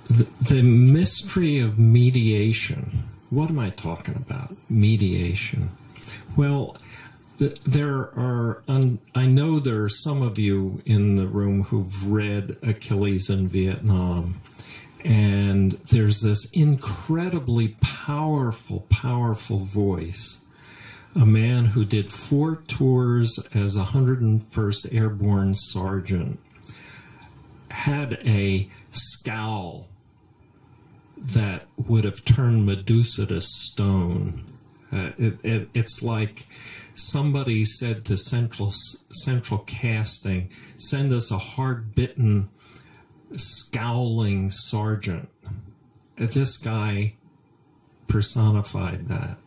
The mystery of mediation. What am I talking about? Mediation. Well, I know there are some of you in the room who've read Achilles in Vietnam, and there's this incredibly powerful voice. A man who did 4 tours as a 101st Airborne Sergeant had a scowl that would have turned Medusa to stone. It's like somebody said to Central Casting, send us a hard-bitten, scowling sergeant. This guy personified that.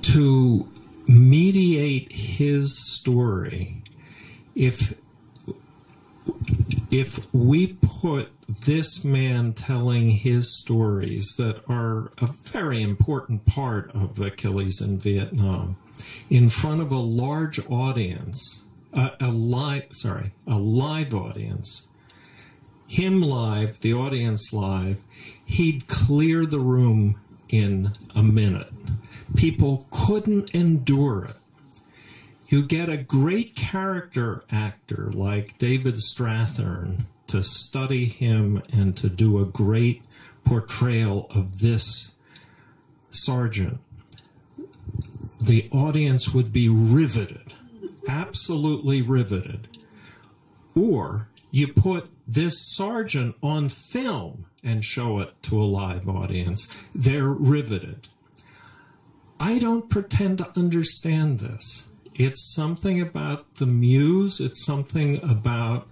To mediate his story, if we put this man telling his stories that are a very important part of Achilles in Vietnam in front of a large audience, a live audience, him live, the audience live, he'd clear the room in a minute. People couldn't endure it. You get a great character actor like David Strathern to study him and to do a great portrayal of this sergeant. The audience would be riveted, absolutely riveted. Or you put this sergeant on film and show it to a live audience. They're riveted. I don't pretend to understand this. It's something about the muse. It's something about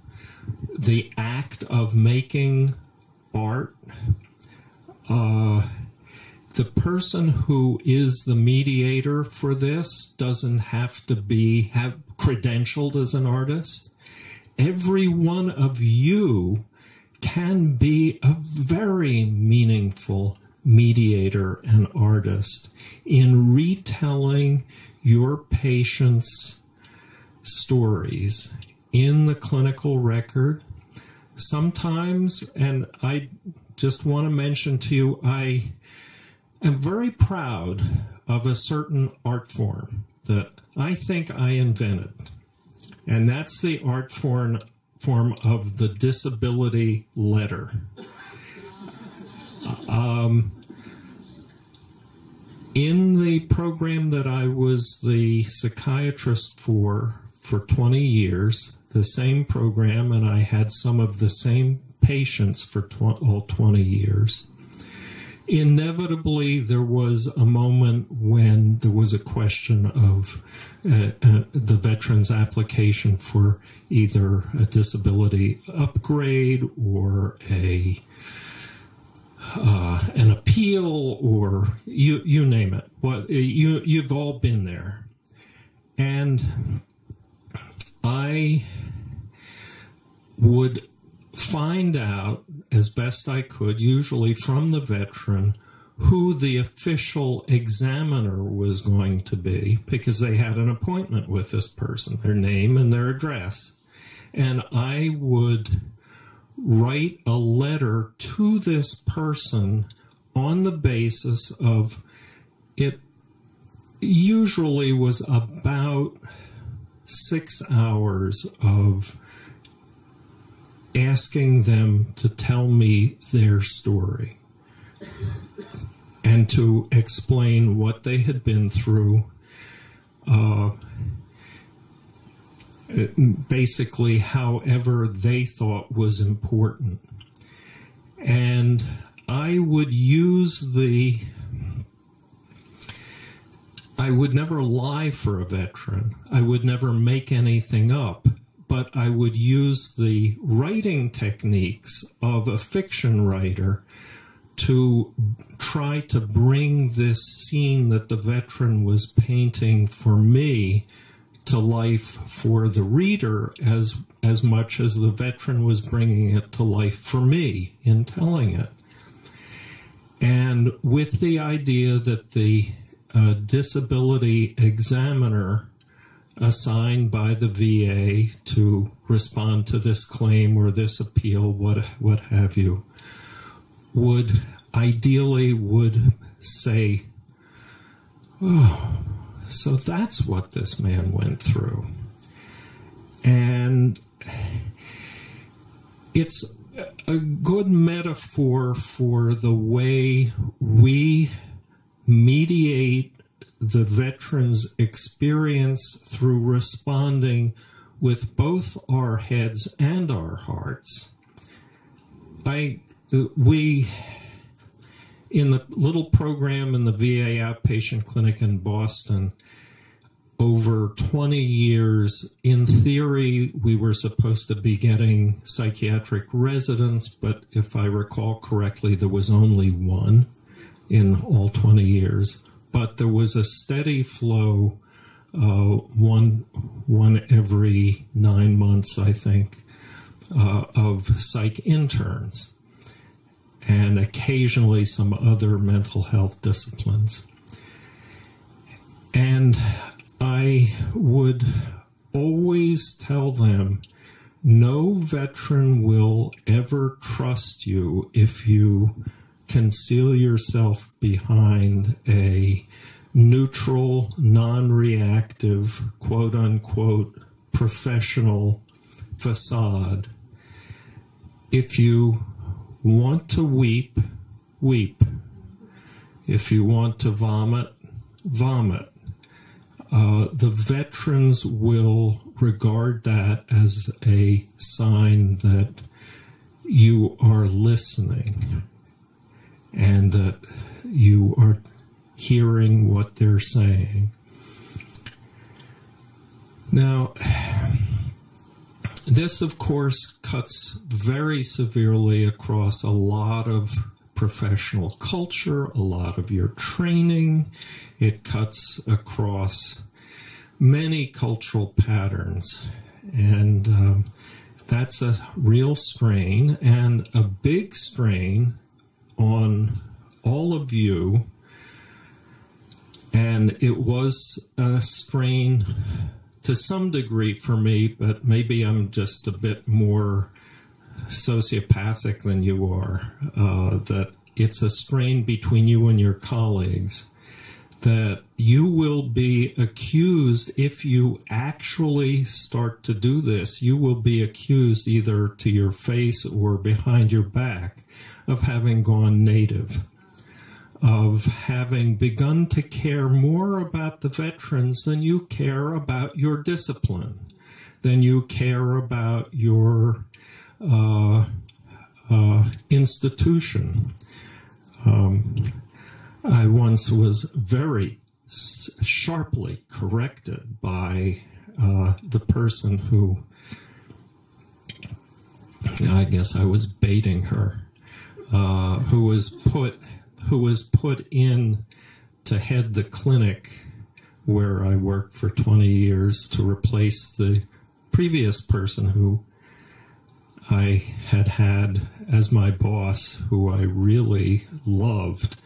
the act of making art. The person who is the mediator for this doesn't have to have credentialed as an artist. Every one of you can be a very meaningful mediator and artist in retelling your patients' stories in the clinical record. Sometimes, and I just want to mention to you, I am very proud of a certain art form that I think I invented, and that's the art form of the disability letter. In the program that I was the psychiatrist for 20 years, the same program, and I had some of the same patients for all 20 years, inevitably there was a moment when there was a question of the veteran's application for either a disability upgrade or an appeal, or you name it. You've all been there. And I would find out as best I could, usually from the veteran, who the official examiner was going to be, because they had an appointment with this person, their name and their address. And I would write a letter to this person on the basis of, it usually was about 6 hours of asking them to tell me their story and to explain what they had been through, basically however they thought was important. And I would I would never lie for a veteran. I would never make anything up, but I would use the writing techniques of a fiction writer to try to bring this scene that the veteran was painting for me to life for the reader as much as the veteran was bringing it to life for me in telling it. And with the idea that the a disability examiner assigned by the VA to respond to this claim or this appeal, what have you, would say, oh, so that's what this man went through. And it's a good metaphor for the way we mediate the veteran's experience through responding with both our heads and our hearts. We, in the little program in the VA outpatient clinic in Boston, over 20 years, in theory, we were supposed to be getting psychiatric residents, but if I recall correctly, there was only one in all 20 years. But there was a steady flow, one every 9 months, I think, of psych interns, and occasionally some other mental health disciplines. And I would always tell them, no veteran will ever trust you if you conceal yourself behind a neutral, non-reactive, quote-unquote, professional facade. If you want to weep, weep. If you want to vomit, vomit. The veterans will regard that as a sign that you are listening and that you are hearing what they're saying. Now, this, of course, cuts very severely across a lot of professional culture, a lot of your training. It cuts across many cultural patterns, and that's a real strain, and a big strain on all of you. And it was a strain to some degree for me, but maybe I'm just a bit more sociopathic than you are, that it's a strain between you and your colleagues, that you will be accused, if you actually start to do this, you will be accused either to your face or behind your back of having gone native, of having begun to care more about the veterans than you care about your discipline, than you care about your institution. I once was very sharply corrected by the person who, I guess I was baiting her, who was put in to head the clinic where I worked for 20 years to replace the previous person who I had as my boss, who I really loved,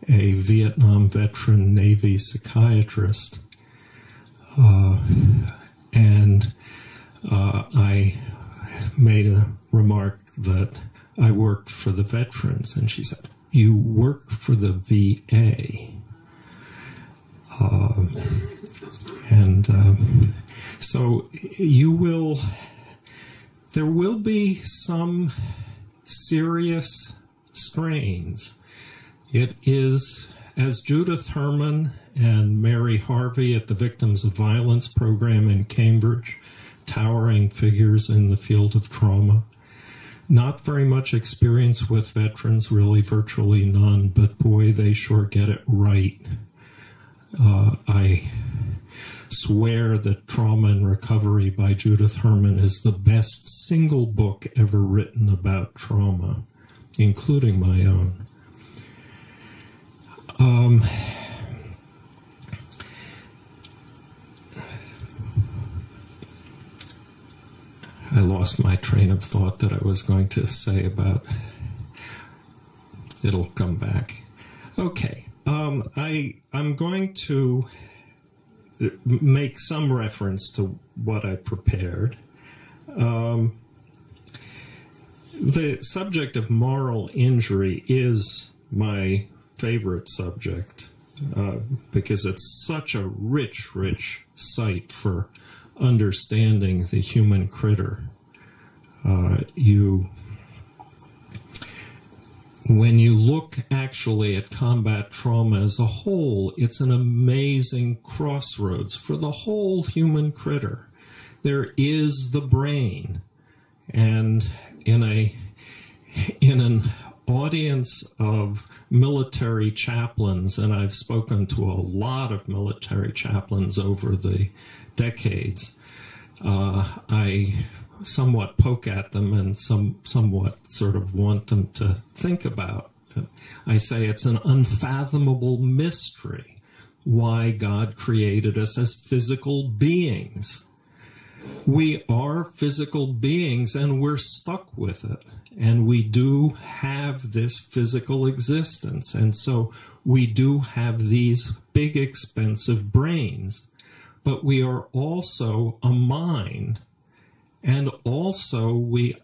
a Vietnam veteran Navy psychiatrist. And I made a remark that I worked for the veterans, and she said, "You work for the VA." So there will be some serious strains. It is, as Judith Herman and Mary Harvey at the Victims of Violence program in Cambridge, towering figures in the field of trauma, not very much experience with veterans, really virtually none, but boy, they sure get it right. I swear that Trauma and Recovery by Judith Herman is the best single book ever written about trauma, including my own. I lost my train of thought that I was going to say about... It'll come back. Okay, I'm going to make some reference to what I prepared. The subject of moral injury is my favorite subject because it's such a rich, rich site for understanding the human critter. When you look actually at combat trauma as a whole, it's an amazing crossroads for the whole human critter. There is the brain, and in an audience of military chaplains, and I've spoken to a lot of military chaplains over the decades, I somewhat poke at them and somewhat sort of want them to think about. I say it's an unfathomable mystery why God created us as physical beings. We are physical beings and we're stuck with it. And we do have this physical existence. And so we do have these big, expensive brains. But we are also a mind. And also we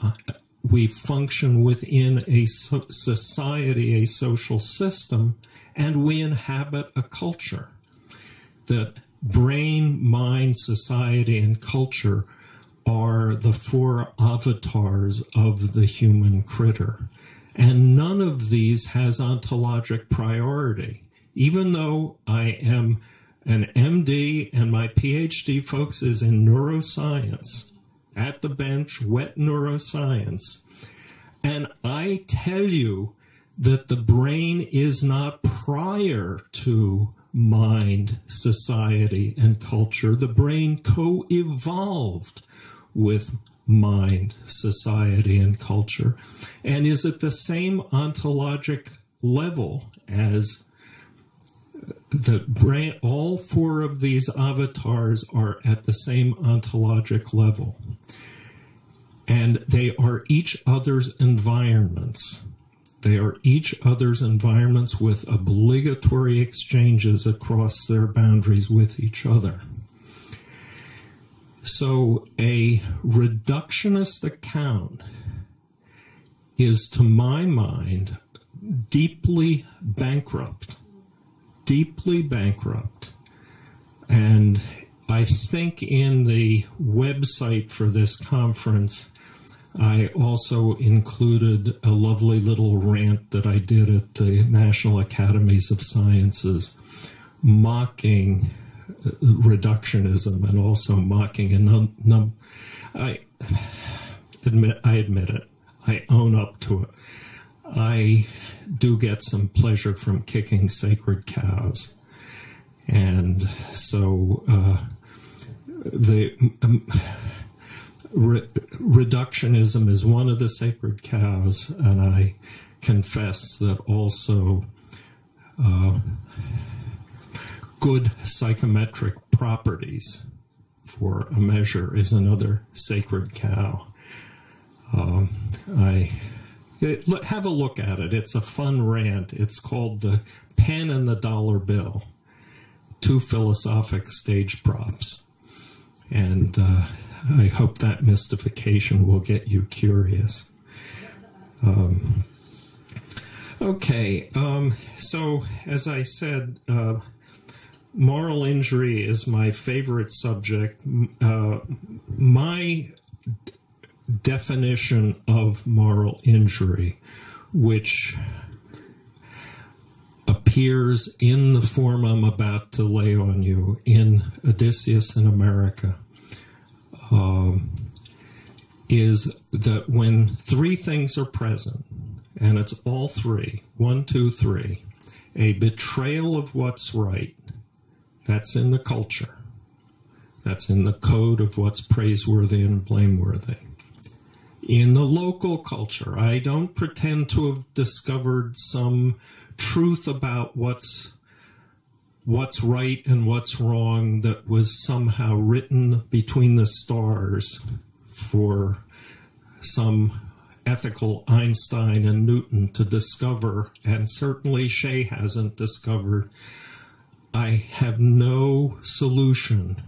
function within a society, a social system, and we inhabit a culture. That brain, mind, society, and culture are the four avatars of the human critter. And none of these has ontologic priority. Even though I am an MD and my PhD, folks, is in neuroscience, at the bench, wet neuroscience. And I tell you that the brain is not prior to mind, society, and culture. The brain co-evolved with mind, society, and culture, and is at the same ontologic level as the brain. All four of these avatars are at the same ontologic level. And they are each other's environments. They are each other's environments with obligatory exchanges across their boundaries with each other. So a reductionist account is, to my mind, deeply bankrupt. Deeply bankrupt. And I think in the website for this conference, I also included a lovely little rant that I did at the National Academies of Sciences, mocking reductionism and also mocking I admit it. I own up to it. I do get some pleasure from kicking sacred cows. And so reductionism is one of the sacred cows, and I confess that also good psychometric properties for a measure is another sacred cow. Have a look at it. It's a fun rant. It's called The Pen and the Dollar Bill, 2 philosophic stage props. And I hope that mystification will get you curious. Okay, so as I said, moral injury is my favorite subject. My definition of moral injury, which appears in the form I'm about to lay on you in Odysseus in America, is that when 3 things are present, and it's all 3, 1, 2, 3, a betrayal of what's right, that's in the culture. That's in the code of what's praiseworthy and blameworthy. In the local culture, I don't pretend to have discovered some truth about what's right and what's wrong that was somehow written between the stars for some ethical Einstein and Newton to discover, and certainly SHAY hasn't discovered. I have no solution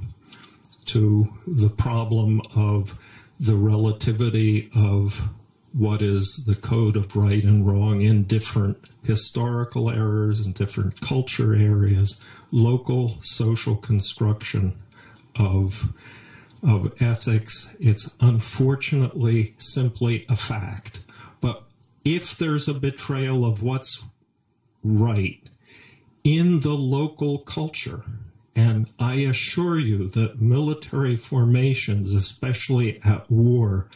to the problem of the relativity of what is the code of right and wrong in different historical eras and different culture areas, local social construction of ethics. It's unfortunately simply a fact. But if there's a betrayal of what's right in the local culture, and I assure you that military formations, especially at war,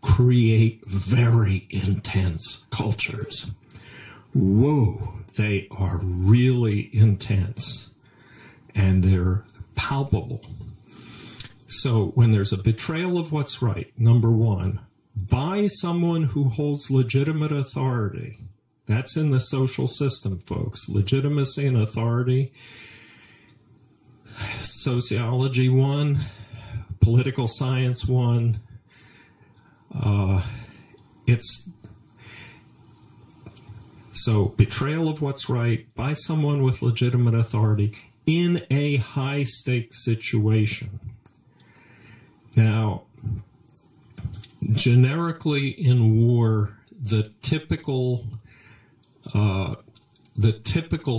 create very intense cultures. Whoa, they are really intense, and they're palpable. So when there's a betrayal of what's right, number one, by someone who holds legitimate authority, that's in the social system, folks. Legitimacy and authority, sociology 1, political science 1, so betrayal of what's right by someone with legitimate authority in a high-stakes situation. Now, generically in war, the typical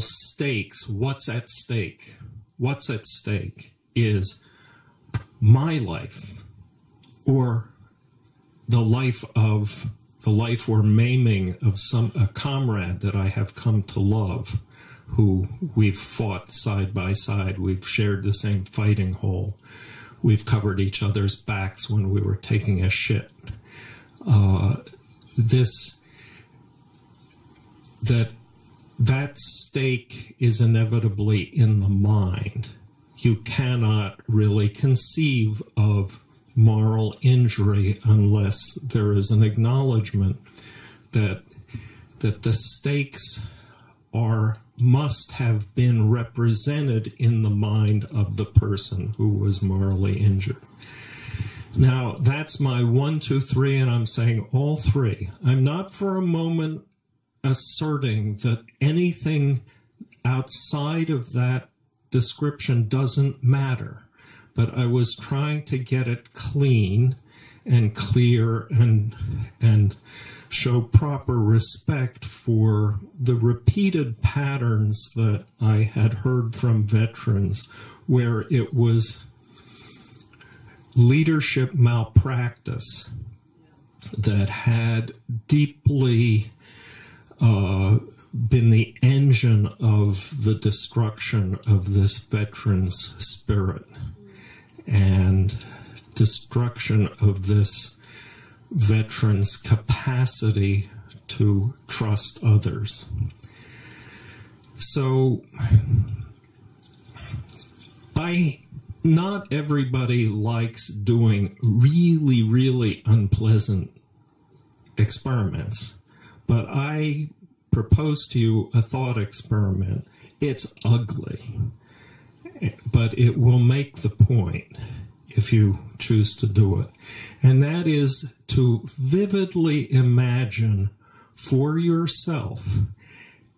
stakes, what's at stake? What's at stake is my life, or the life or maiming of a comrade that I have come to love, who we've fought side by side. We've shared the same fighting hole. We've covered each other's backs when we were taking a shit. That stake is inevitably in the mind. You cannot really conceive of moral injury unless there is an acknowledgement that the stakes must have been represented in the mind of the person who was morally injured. Now, that's my 1, 2, 3, and I'm saying all three. I'm not for a moment asserting that anything outside of that description doesn't matter, but I was trying to get it clean and clear and show proper respect for the repeated patterns that I had heard from veterans, where it was leadership malpractice that had deeply been the engine of the destruction of this veteran's spirit and destruction of this veteran's capacity to trust others. So not everybody likes doing really, really unpleasant experiments, but I propose to you a thought experiment. It's ugly, but it will make the point if you choose to do it. And that is to vividly imagine for yourself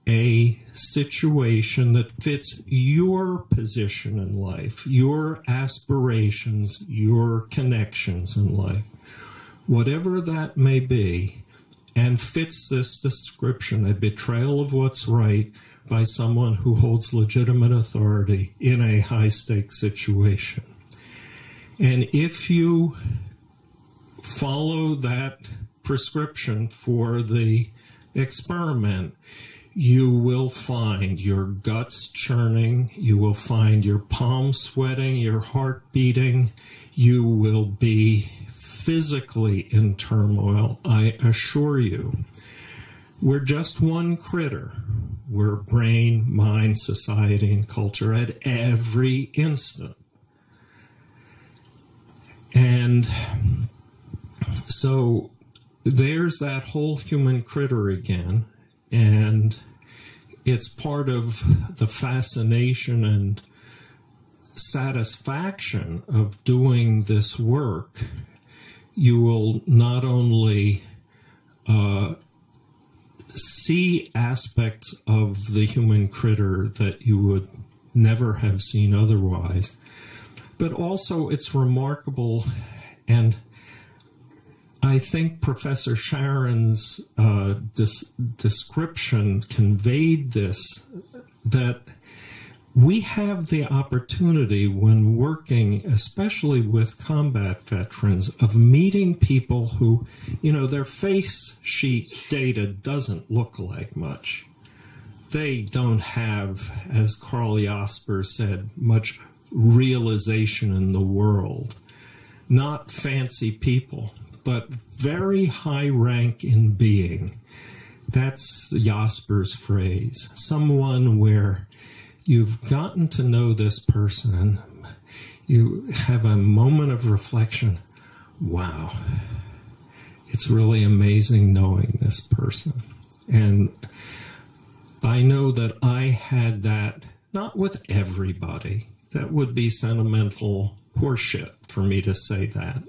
a situation that fits your position in life, your aspirations, your connections in life, whatever that may be, and fits this description, a betrayal of what's right by someone who holds legitimate authority in a high-stakes situation. And if you follow that prescription for the experiment, you will find your guts churning, you will find your palms sweating, your heart beating, you will be physically in turmoil, I assure you. We're just one critter. We're brain, mind, society, and culture at every instant. And so there's that whole human critter again, and it's part of the fascination and satisfaction of doing this work. You will not only see aspects of the human critter that you would never have seen otherwise. But also it's remarkable, and I think Professor Sharon's description conveyed this, that we have the opportunity when working, especially with combat veterans, of meeting people who, their face sheet data doesn't look like much. They don't have, as Carl Jasper said, much realization in the world. Not fancy people, but very high rank in being. That's Jasper's phrase. Someone where you've gotten to know this person and you have a moment of reflection. Wow, it's really amazing knowing this person. And I know that I had that, not with everybody. That would be sentimental horseshit for me to say that.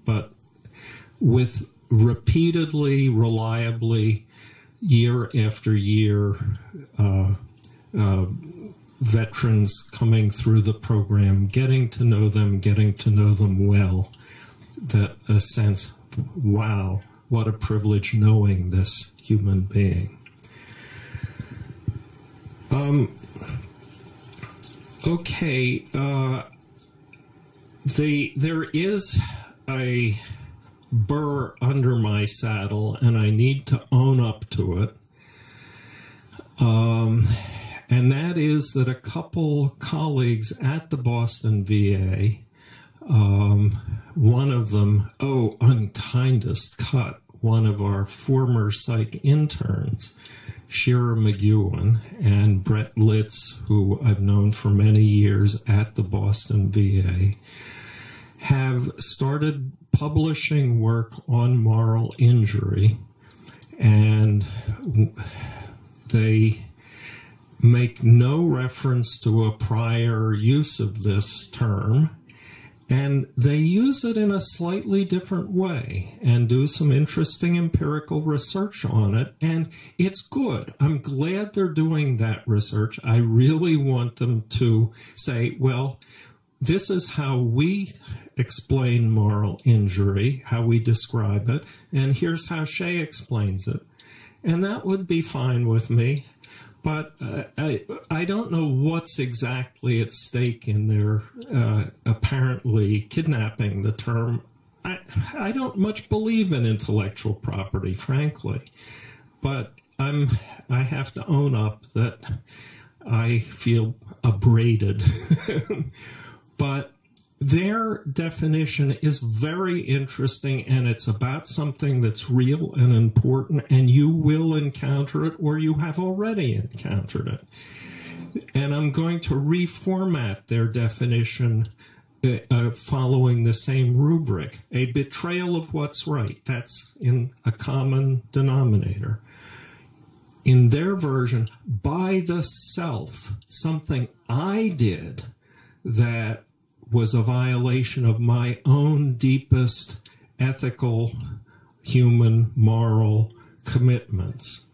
But with repeatedly, reliably, year after year, veterans coming through the program, getting to know them well, that a sense, wow, what a privilege knowing this human being. Okay, there is a burr under my saddle, and I need to own up to it. And that is that a couple colleagues at the Boston VA, one of them, unkindest cut, one of our former psych interns, Shira McEwen, and Brett Litz, who I've known for many years at the Boston VA, have started publishing work on moral injury, and they make no reference to a prior use of this term, and they use it in a slightly different way and do some interesting empirical research on it, and it's good. I'm glad they're doing that research. I really want them to say, well, this is how we explain moral injury, how we describe it, and here's how SHAY explains it. And that would be fine with me. But I don't know what's exactly at stake in their apparently kidnapping the term. I don't much believe in intellectual property, frankly. But I have to own up that I feel abraded. But their definition is very interesting, and it's about something that's real and important, and you will encounter it, or you have already encountered it. And I'm going to reformat their definition following the same rubric. A betrayal of what's right. That's in a common denominator. In their version, by the self, something I did that was a violation of my own deepest ethical, human, moral commitments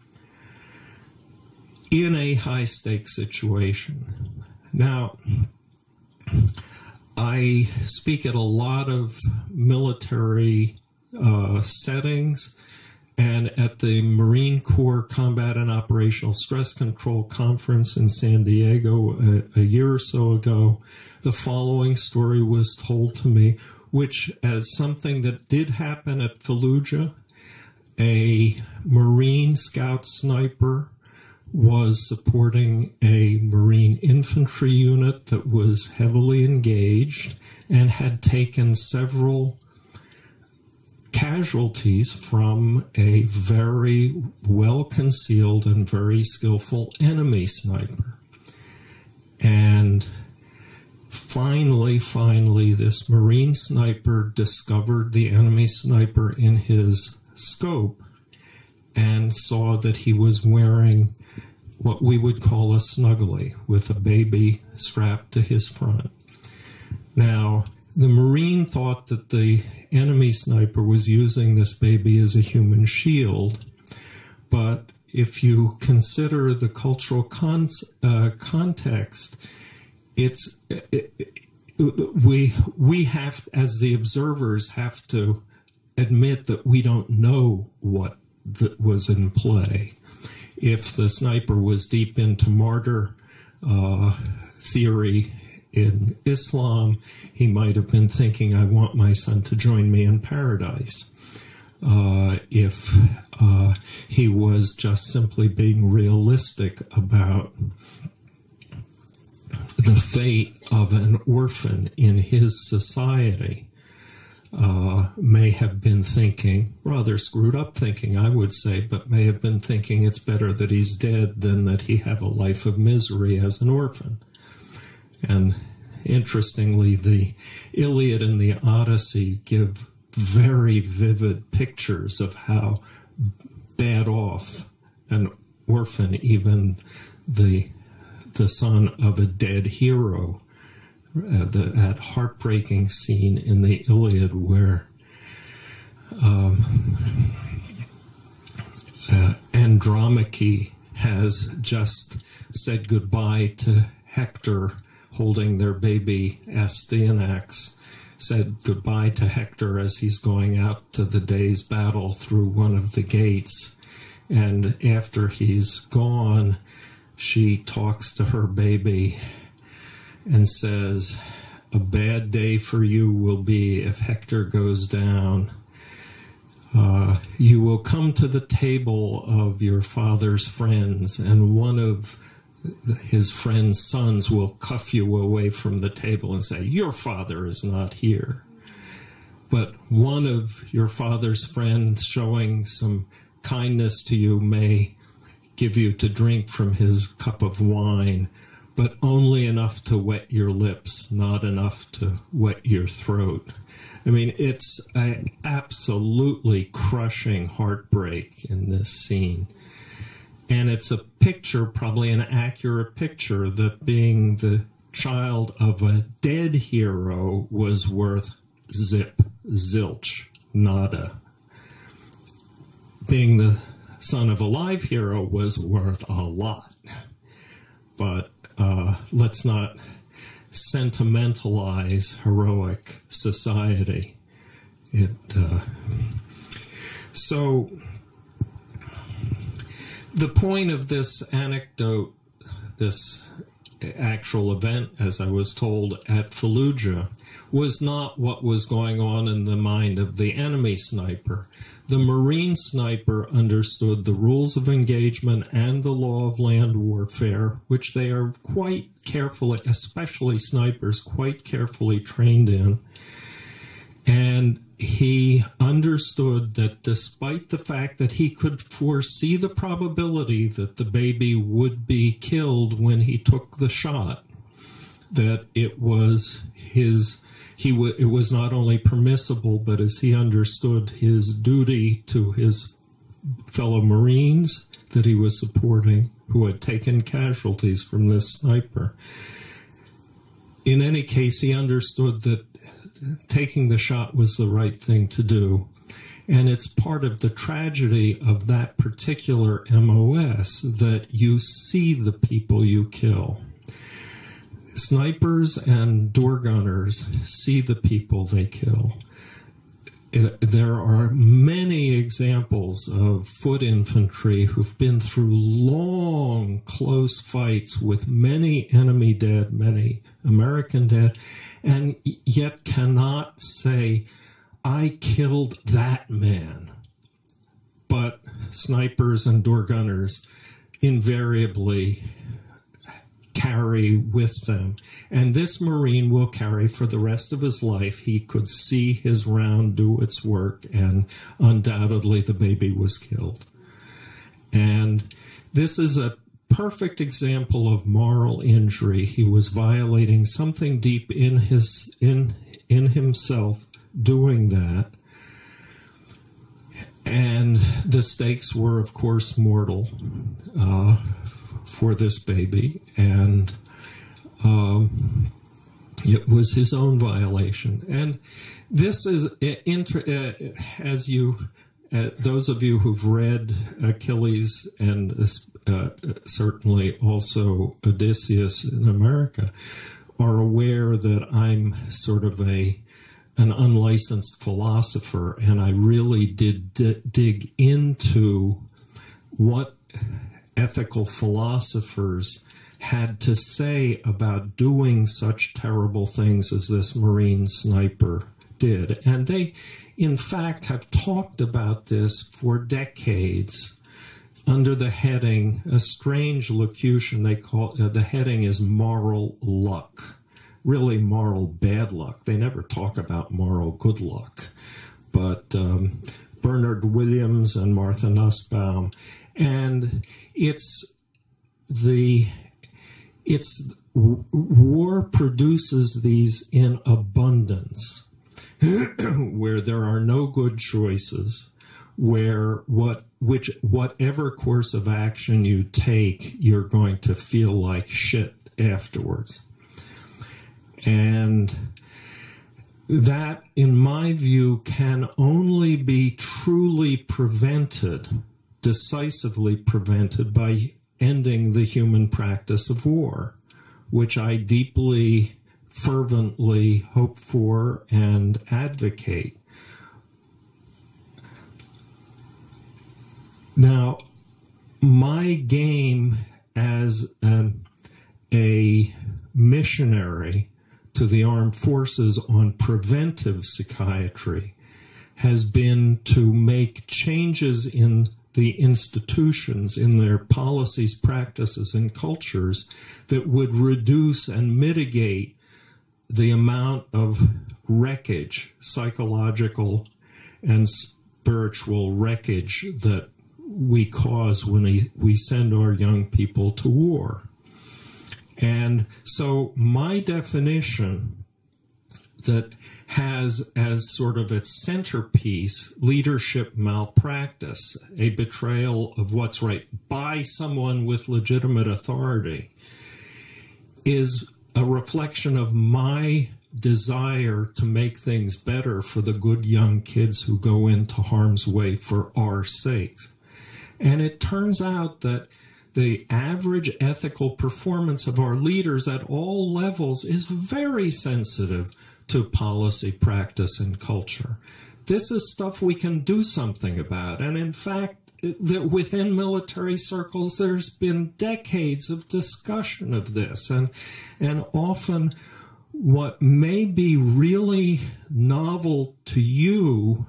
in a high-stakes situation. Now, I speak at a lot of military settings, and at the Marine Corps Combat and Operational Stress Control Conference in San Diego a year or so ago, the following story was told to me, which, as something that did happen at Fallujah, a Marine scout sniper was supporting a Marine infantry unit that was heavily engaged and had taken several casualties from a very well-concealed and very skillful enemy sniper. And finally, this Marine sniper discovered the enemy sniper in his scope and saw that he was wearing what we would call a snuggly with a baby strapped to his front. Now, The Marine thought that the enemy sniper was using this baby as a human shield, but if you consider the cultural context, we have, as the observers, have to admit that we don't know what was in play. If the sniper was deep into martyr theory in Islam, he might have been thinking, I want my son to join me in paradise. If he was just simply being realistic about the fate of an orphan in his society, may have been thinking, rather screwed up thinking, I would say, but may have been thinking it's better that he's dead than that he have a life of misery as an orphan. And interestingly, the Iliad and the Odyssey give very vivid pictures of how bad off an orphan, even the son of a dead hero, that heartbreaking scene in the Iliad where Andromache has just said goodbye to Hector, holding their baby Astyanax, said goodbye to Hector as he's going out to the day's battle through one of the gates. And after he's gone, she talks to her baby and says, a bad day for you will be if Hector goes down. You will come to the table of your father's friends, and one of his friend's sons will cuff you away from the table and say, your father is not here. But one of your father's friends showing some kindness to you may give you to drink from his cup of wine, but only enough to wet your lips, not enough to wet your throat. I mean, it's an absolutely crushing heartbreak in this scene. And it's a picture, probably an accurate picture, that being the child of a dead hero was worth zip, zilch, nada. Being the son of a live hero was worth a lot. But let's not sentimentalize heroic society. So the point of this anecdote, this actual event, as I was told, at Fallujah, was not what was going on in the mind of the enemy sniper. The Marine sniper understood the rules of engagement and the law of land warfare, which they are quite carefully, especially snipers, quite carefully trained in. And he understood that despite the fact that he could foresee the probability that the baby would be killed when he took the shot, that it was it was not only permissible, but as he understood his duty to his fellow Marines that he was supporting, who had taken casualties from this sniper. In any case, he understood that taking the shot was the right thing to do. And it's part of the tragedy of that particular MOS that you see the people you kill. Snipers and door gunners see the people they kill. There are many examples of foot infantry who've been through long, close fights with many enemy dead, many American dead, and yet cannot say, I killed that man. But snipers and door gunners invariably carry with them. And this Marine will carry for the rest of his life. He could see his round do its work, and undoubtedly the baby was killed. And this is a perfect example of moral injury. He was violating something deep in himself doing that. And the stakes were, of course, mortal for this baby. And It was his own violation. And this is, as you, those of you who've read Achilles and certainly also Odysseus in America, are aware that I'm sort of an unlicensed philosopher, and I really did dig into what ethical philosophers had to say about doing such terrible things as this Marine sniper did. And they, in fact, have talked about this for decades under the heading, a strange locution they call, the heading is moral luck. Really moral bad luck. They never talk about moral good luck. But Bernard Williams and Martha Nussbaum, and war produces these in abundance, where there are no good choices, where whatever course of action you take, you're going to feel like shit afterwards. And that, in my view, can only be truly prevented, decisively prevented, by ending the human practice of war, which I deeply, fervently hope for and advocate. Now, my game as a missionary to the armed forces on preventive psychiatry has been to make changes in the institutions, in their policies, practices, and cultures that would reduce and mitigate the amount of wreckage, psychological and spiritual wreckage, that we cause when we send our young people to war. And so my definition that has as sort of its centerpiece leadership malpractice, a betrayal of what's right by someone with legitimate authority, is a reflection of my desire to make things better for the good young kids who go into harm's way for our sakes. And it turns out that the average ethical performance of our leaders at all levels is very sensitive to policy, practice, and culture. This is stuff we can do something about. And in fact, within military circles, there's been decades of discussion of this. And often what may be really novel to you,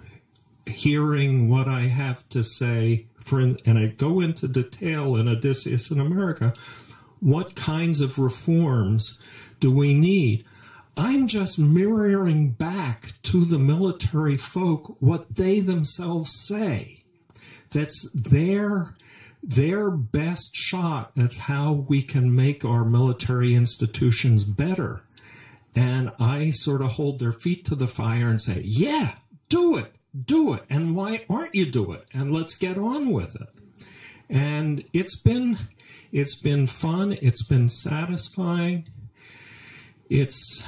hearing what I have to say, and I go into detail in Odysseus in America, what kinds of reforms do we need? I'm just mirroring back to the military folk what they themselves say. That's their best shot at how we can make our military institutions better. And I sort of hold their feet to the fire and say, yeah, do it. Do it. And why aren't you do it? And let's get on with it. And it's been fun. It's been satisfying. It's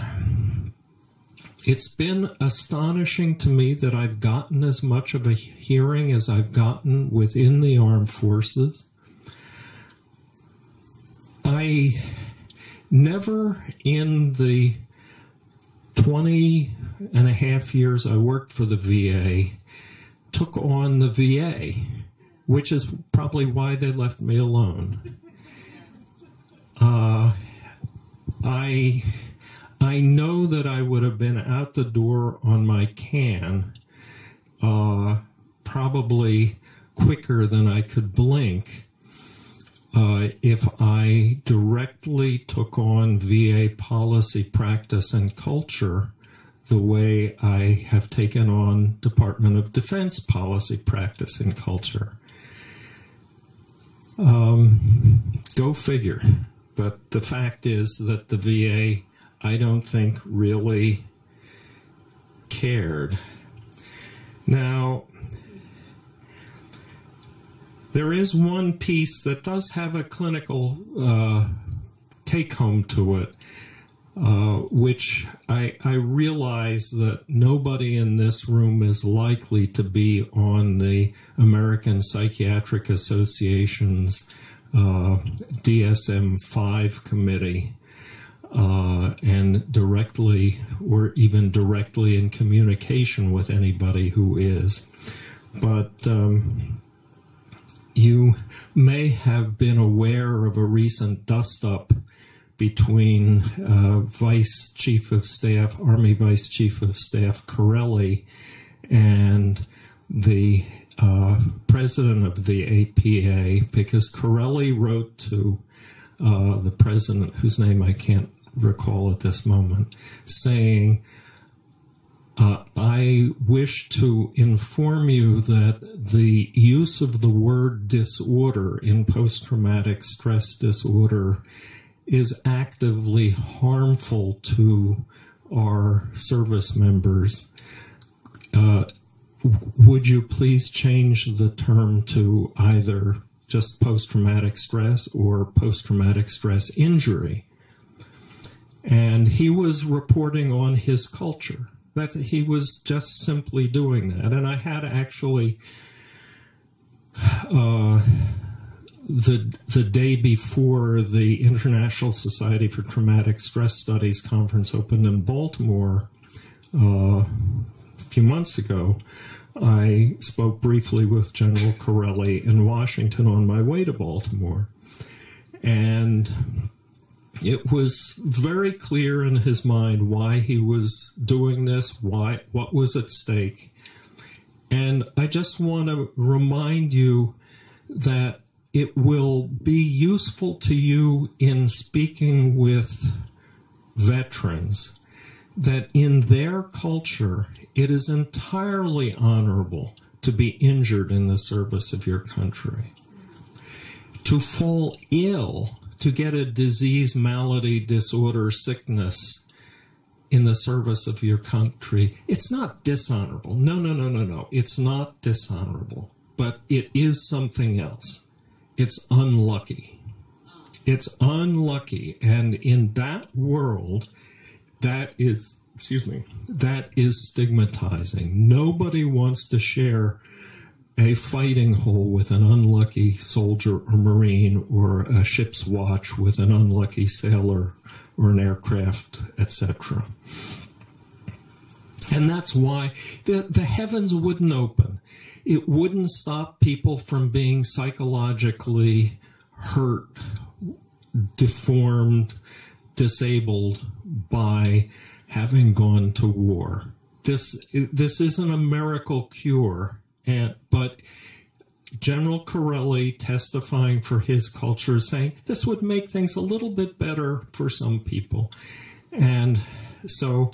been astonishing to me that I've gotten as much of a hearing as I've gotten within the armed forces. I never, in the 20 and a half years I worked for the VA, took on the VA, which is probably why they left me alone. I know that I would have been out the door on my can probably quicker than I could blink if I directly took on VA policy, practice, and culture the way I have taken on Department of Defense policy, practice, and culture. Go figure. But the fact is that the VA, I don't think, really cared. Now, there is one piece that does have a clinical take-home to it. which I realize that nobody in this room is likely to be on the American Psychiatric Association's DSM-5 committee, and directly or even directly in communication with anybody who is. But you may have been aware of a recent dust-up between Vice Chief of Staff, Army Vice Chief of Staff Corelli, and the president of the APA, because Corelli wrote to the president, whose name I can't recall at this moment, saying, I wish to inform you that the use of the word disorder in post-traumatic stress disorder is actively harmful to our service members. Would you please change the term to either just post-traumatic stress or post-traumatic stress injury? And he was reporting on his culture, that he was just simply doing that. And I had actually, the day before the International Society for Traumatic Stress Studies conference opened in Baltimore a few months ago, I spoke briefly with General Corelli in Washington on my way to Baltimore. And it was very clear in his mind why he was doing this, what was at stake. And I just want to remind you that it will be useful to you in speaking with veterans that in their culture, it is entirely honorable to be injured in the service of your country. To fall ill, to get a disease, malady, disorder, sickness in the service of your country, it's not dishonorable. No. It's not dishonorable, but it is something else. It's unlucky. It's unlucky. And in that world, that is stigmatizing. Nobody wants to share a fighting hole with an unlucky soldier or Marine, or a ship's watch with an unlucky sailor or an aircraft, etc. And that's why the heavens wouldn't open. It wouldn't stop people from being psychologically hurt, deformed, disabled by having gone to war. This isn't a miracle cure, but General Corelli, testifying for his culture, is saying this would make things a little bit better for some people. And so,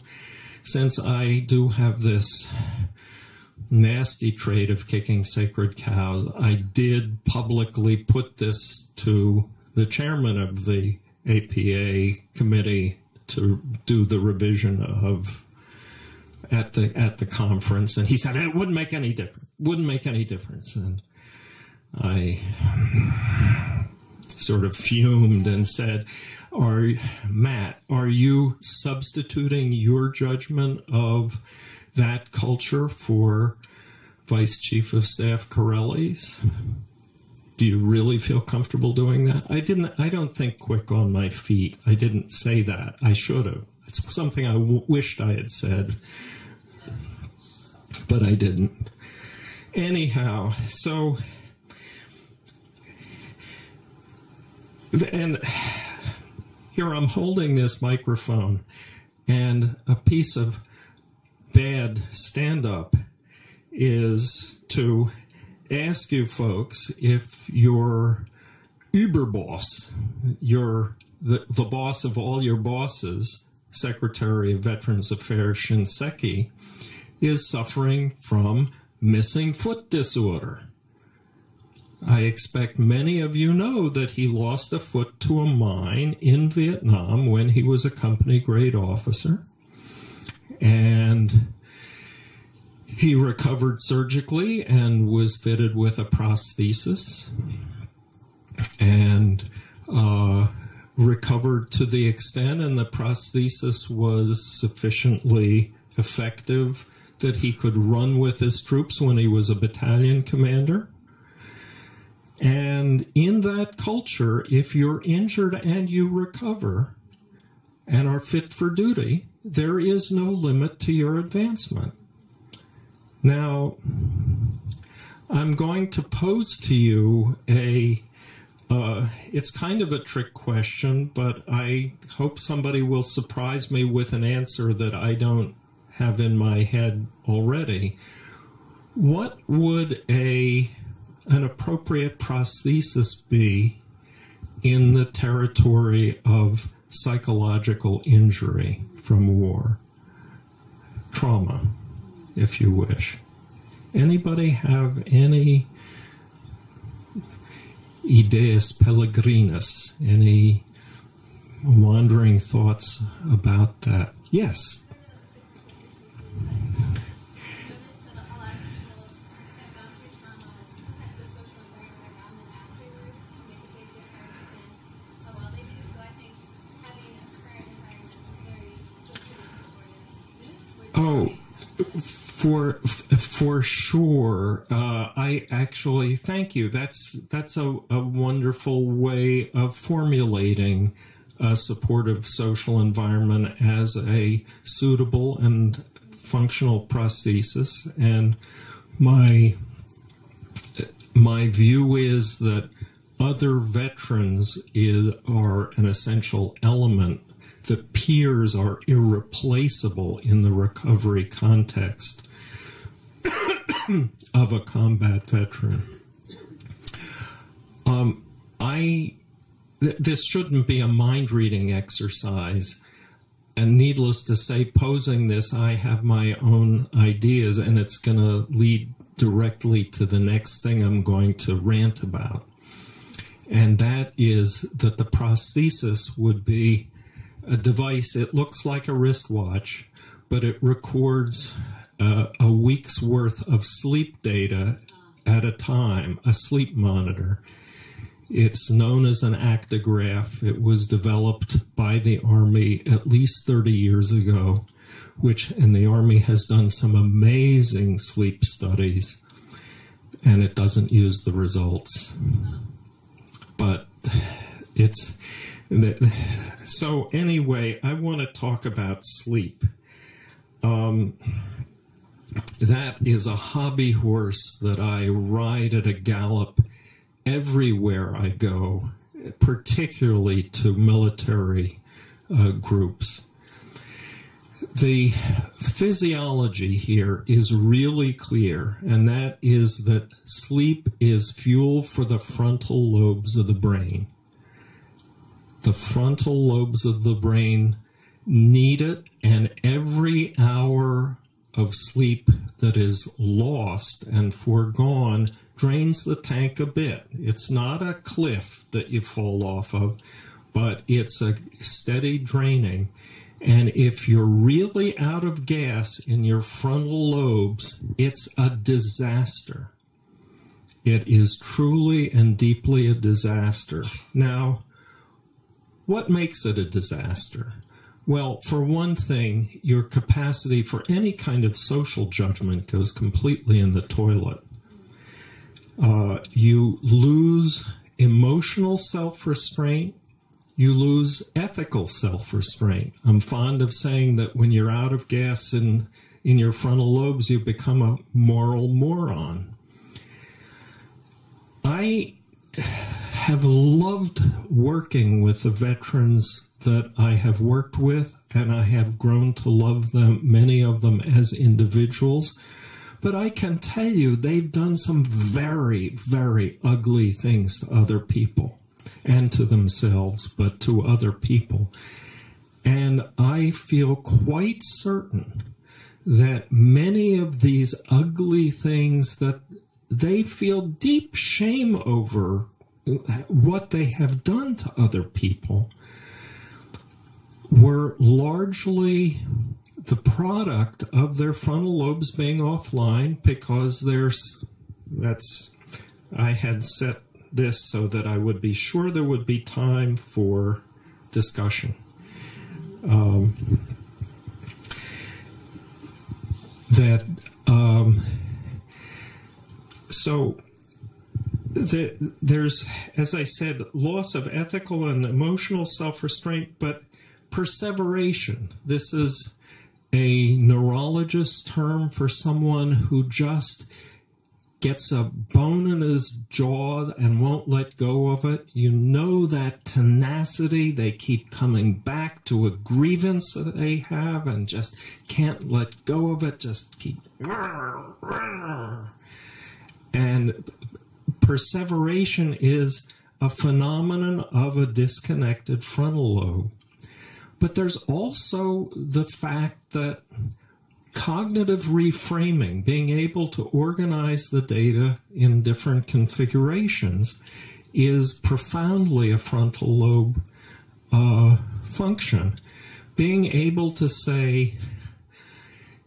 since I do have this nasty trait of kicking sacred cows, I did publicly put this to the chairman of the APA committee to do the revision of at the conference, and he said it wouldn't make any difference. Wouldn't make any difference. And I sort of fumed and said, Matt, are you substituting your judgment of that culture for Vice Chief of Staff Corelli's? Do you really feel comfortable doing that? I don't think quick on my feet. I didn't say that. I should have. It's something I wished I had said, but I didn't. Anyhow, so, and here I'm holding this microphone, and a piece of bad stand-up is to ask you folks if your Überboss, the boss of all your bosses, Secretary of Veterans Affairs Shinseki, is suffering from missing foot disorder. I expect many of you know that he lost a foot to a mine in Vietnam when he was a company grade officer, and he recovered surgically and was fitted with a prosthesis and recovered to the extent and the prosthesis was sufficiently effective that he could run with his troops when he was a battalion commander. And in that culture, if you're injured and you recover and are fit for duty, there is no limit to your advancement. Now, I'm going to pose to you it's kind of a trick question, but I hope somebody will surprise me with an answer that I don't have in my head already. What would an appropriate prosthesis be in the territory of psychological injury from war? Trauma, if you wish. Anybody have any ideas peregrinas, any wandering thoughts about that? Yes. Oh, for sure. I actually thank you. That's a wonderful way of formulating a supportive social environment as a suitable and functional prosthesis. And my view is that other veterans are an essential element. The peers are irreplaceable in the recovery context of a combat veteran. This shouldn't be a mind-reading exercise. And needless to say, posing this, I have my own ideas, and it's going to lead directly to the next thing I'm going to rant about. And that is that the prosthesis would be a device. It looks like a wristwatch, but it records a week's worth of sleep data at a time, a sleep monitor. It's known as an actigraph. It was developed by the Army at least 30 years ago, and the Army has done some amazing sleep studies, and it doesn't use the results. But it's... So anyway, I want to talk about sleep. That is a hobby horse that I ride at a gallop everywhere I go, particularly to military groups. The physiology here is really clear, and that is that sleep is fuel for the frontal lobes of the brain. The frontal lobes of the brain need it, and every hour of sleep that is lost and foregone drains the tank a bit. It's not a cliff that you fall off of, but it's a steady draining. And if you're really out of gas in your frontal lobes, it's a disaster. It is truly and deeply a disaster. Now, what makes it a disaster? Well, for one thing, your capacity for any kind of social judgment goes completely in the toilet. You lose emotional self-restraint. You lose ethical self-restraint. I'm fond of saying that when you're out of gas in your frontal lobes, you become a moral moron. I have loved working with the veterans that I have worked with, and I have grown to love them, many of them as individuals. But I can tell you they've done some very, very ugly things to other people, and to themselves, but to other people. And I feel quite certain that many of these ugly things that they feel deep shame over what they have done to other people were largely the product of their frontal lobes being offline, because I had set this so that I would be sure there would be time for discussion. There's, as I said, loss of ethical and emotional self-restraint, but perseveration. This is a neurologist term for someone who just gets a bone in his jaw and won't let go of it. You know that tenacity. They keep coming back to a grievance that they have and just can't let go of it, just keep... And perseveration is a phenomenon of a disconnected frontal lobe. But there's also the fact that cognitive reframing, being able to organize the data in different configurations, is profoundly a frontal lobe function. Being able to say,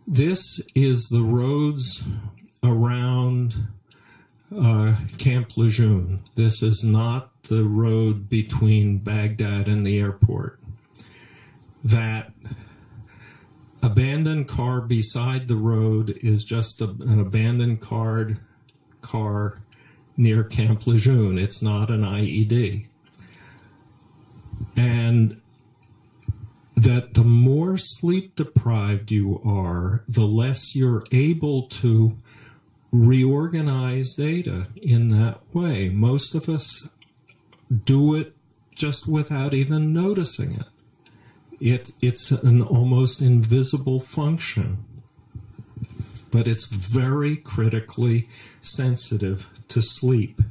this is the roads around Camp Lejeune. This is not the road between Baghdad and the airport. That abandoned car beside the road is just an abandoned car near Camp Lejeune. It's not an IED. And that the more sleep deprived you are, the less you're able to reorganize data in that way. Most of us do it just without even noticing it. It's an almost invisible function, but it's very critically sensitive to sleep.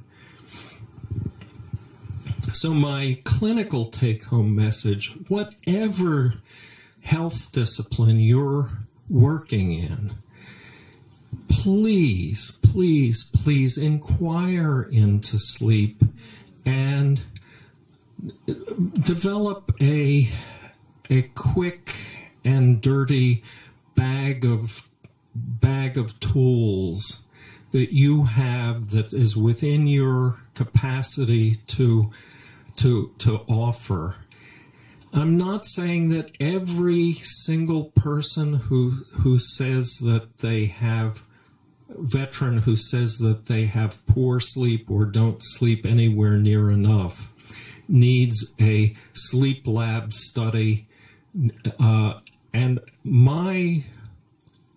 So my clinical take-home message, whatever health discipline you're working in, please, please, please inquire into sleep and develop a quick and dirty bag of tools that you have that is within your capacity to offer. I'm not saying that every single person who says that they have veteran who says that they have poor sleep or don't sleep anywhere near enough needs a sleep lab study. And my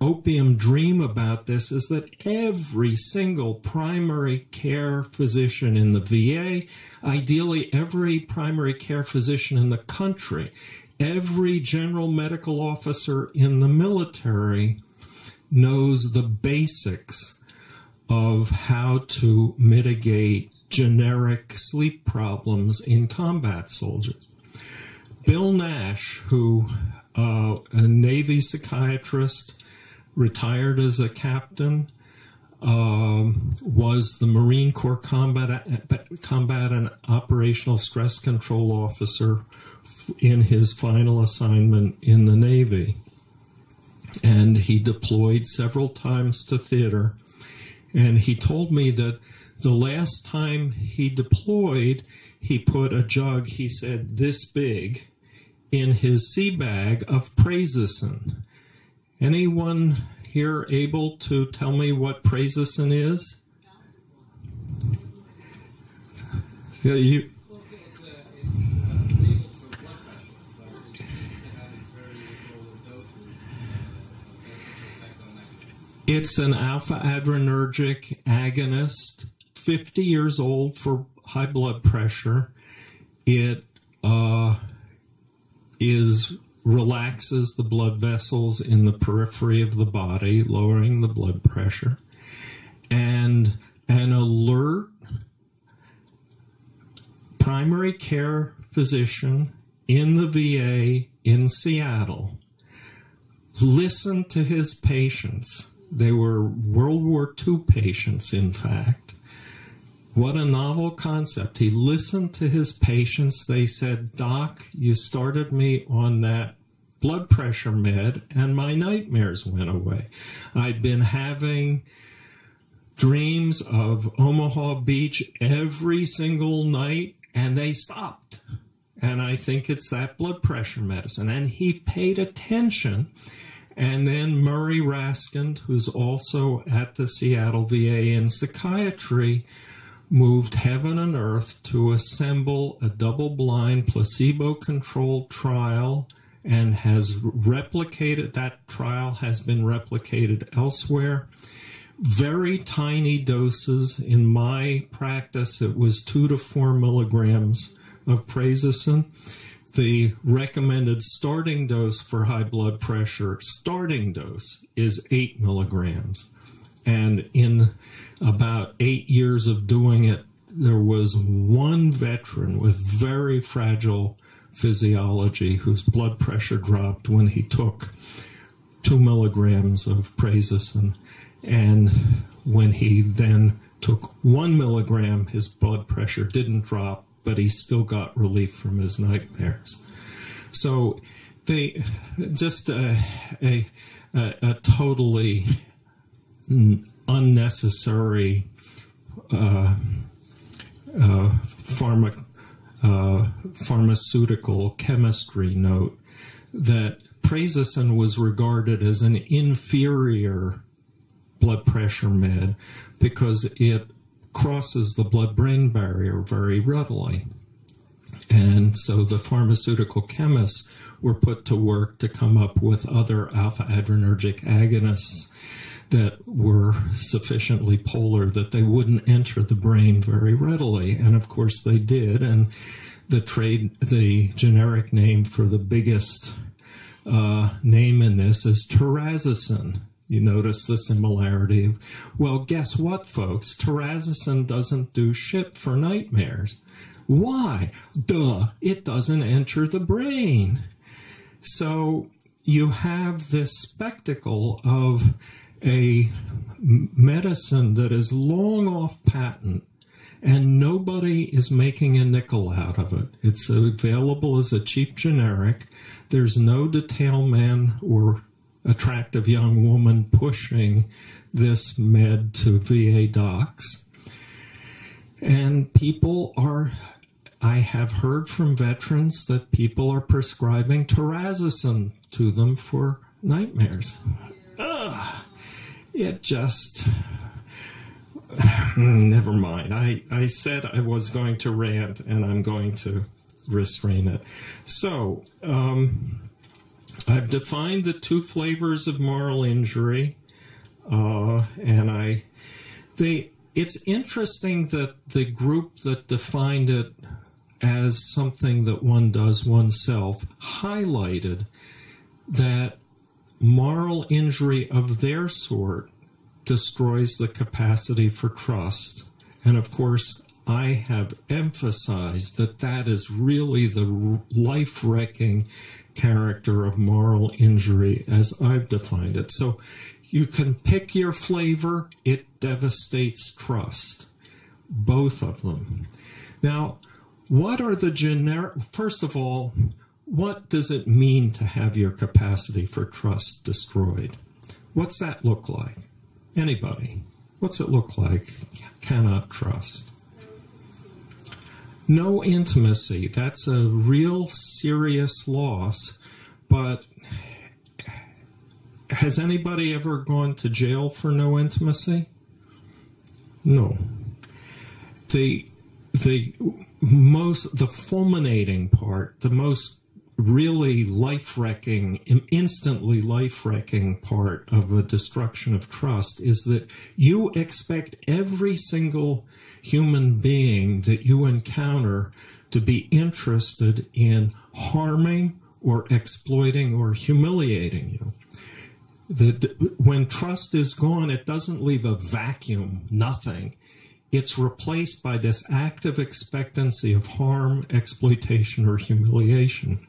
opium dream about this is that every single primary care physician in the VA, ideally every primary care physician in the country, every general medical officer in the military knows the basics of how to mitigate generic sleep problems in combat soldiers. Bill Nash, who a Navy psychiatrist, retired as a captain, was the Marine Corps combat and operational stress control officer in his final assignment in the Navy. And he deployed several times to theater. And he told me that the last time he deployed, he put a jug, he said, this big, in his sea bag of Prazosin. Anyone here able to tell me what Prazosin is? You, it's an alpha-adrenergic agonist, 50 years old for high blood pressure. It relaxes the blood vessels in the periphery of the body, lowering the blood pressure. And an alert primary care physician in the VA in Seattle listened to his patients. They were World War II patients, in fact. What a novel concept. He listened to his patients. They said, Doc, you started me on that blood pressure med, and my nightmares went away. I'd been having dreams of Omaha Beach every single night, and they stopped. and I think it's that blood pressure medicine. And he paid attention. And then Murray Raskind, who's also at the Seattle VA in psychiatry, moved heaven and earth to assemble a double-blind, placebo-controlled trial, and has replicated, that trial has been replicated elsewhere. Very tiny doses. In my practice, it was 2 to 4 milligrams of prazosin. The recommended starting dose for high blood pressure, starting dose, is 8 milligrams. And in about 8 years of doing it, there was one veteran with very fragile physiology whose blood pressure dropped when he took 2 milligrams of prazosin. And when he then took 1 milligram, his blood pressure didn't drop, but he still got relief from his nightmares. So they just a totally unnecessary pharmaceutical chemistry note that prazosin was regarded as an inferior blood pressure med because it crosses the blood-brain barrier very readily. And so the pharmaceutical chemists were put to work to come up with other alpha-adrenergic agonists that were sufficiently polar that they wouldn't enter the brain very readily. And of course they did. And the generic name for the biggest name in this is terazosin. You notice the similarity. Well, guess what, folks? Terazosin doesn't do shit for nightmares. Why? Duh, it doesn't enter the brain. So you have this spectacle of a medicine that is long off patent and nobody is making a nickel out of it. It's available as a cheap generic. There's no detail man or attractive young woman pushing this med to VA docs. And people are, I have heard from veterans that people are prescribing terazosin to them for nightmares. Ugh, it just, never mind. I said I was going to rant and I'm going to restrain it. So, I've defined the 2 flavors of moral injury, and it's interesting that the group that defined it as something that one does oneself highlighted that moral injury of their sort destroys the capacity for trust. And of course, I have emphasized that that is really the life-wrecking character of moral injury as I've defined it. So you can pick your flavor. It devastates trust. Both of them. Now, what are the generic... First of all, what does it mean to have your capacity for trust destroyed? What's that look like? Anybody? What's it look like? Cannot trust. No intimacy. That's a real serious loss. But has anybody ever gone to jail for no intimacy? No. The fulminating part, the most really life-wrecking, instantly life-wrecking part of a destruction of trust is that you expect every single human being that you encounter to be interested in harming or exploiting or humiliating you. When trust is gone, it doesn't leave a vacuum, nothing. It's replaced by this active expectancy of harm, exploitation, or humiliation.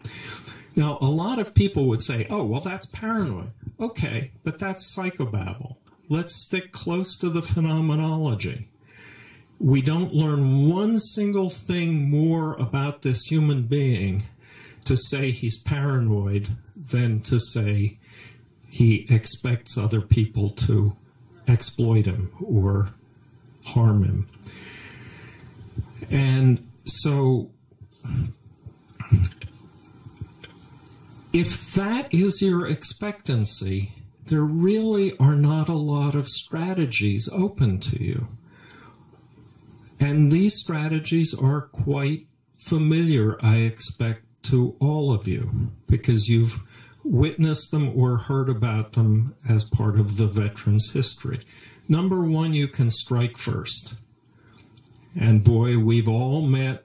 Now, a lot of people would say, oh, well, that's paranoid. Okay, but that's psychobabble. Let's stick close to the phenomenology. We don't learn one single thing more about this human being to say he's paranoid than to say he expects other people to exploit him or harm him. And so If that is your expectancy, there really are not a lot of strategies open to you. And these strategies are quite familiar, I expect, to all of you, because you've witnessed them or heard about them as part of the veteran's history. Number one, you can strike first. And boy, we've all met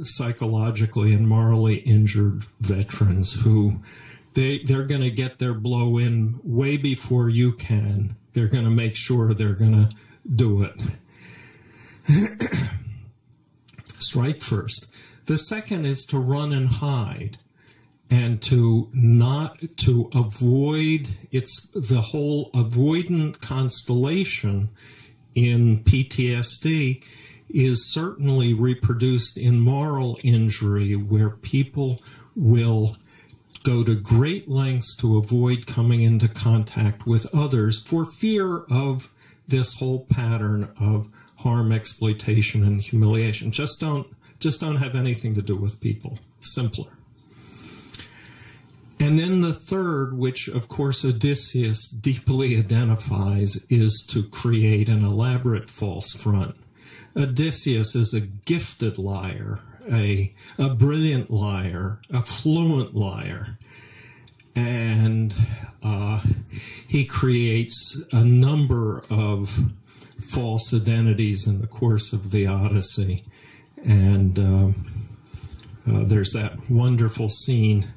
psychologically and morally injured veterans who they're going to get their blow in way before you can. They're going to make sure they're going to do it. Strike first. The second is to run and hide, and to avoid. It's the whole avoidant constellation in PTSD is certainly reproduced in moral injury, where people will go to great lengths to avoid coming into contact with others for fear of this whole pattern of harm, exploitation, and humiliation. Just don't have anything to do with people. Simpler. And then the third, which of course Odysseus deeply identifies, is to create an elaborate false front. Odysseus is a gifted liar, a brilliant liar, a fluent liar. And he creates a number of false identities in the course of the Odyssey. And there's that wonderful scene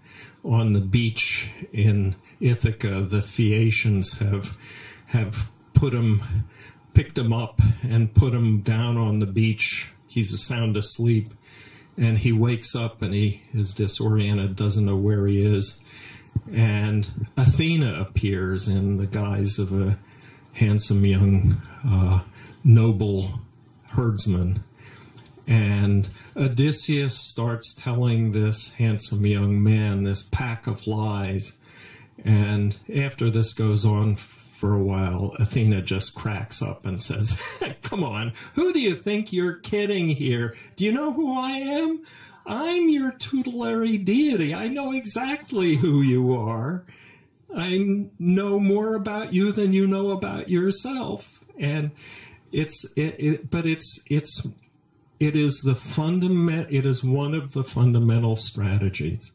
on the beach in Ithaca. The Phaeacians have picked him up and put him down on the beach. He's sound asleep, and he wakes up and he is disoriented, doesn't know where he is. And Athena appears in the guise of a handsome young noble herdsman. And Odysseus starts telling this handsome young man this pack of lies. And after this goes on for a while, Athena just cracks up and says, "Come on, who do you think you're kidding here? Do you know who I am? I'm your tutelary deity. I know exactly who you are. I know more about you than you know about yourself." And it is one of the fundamental strategies.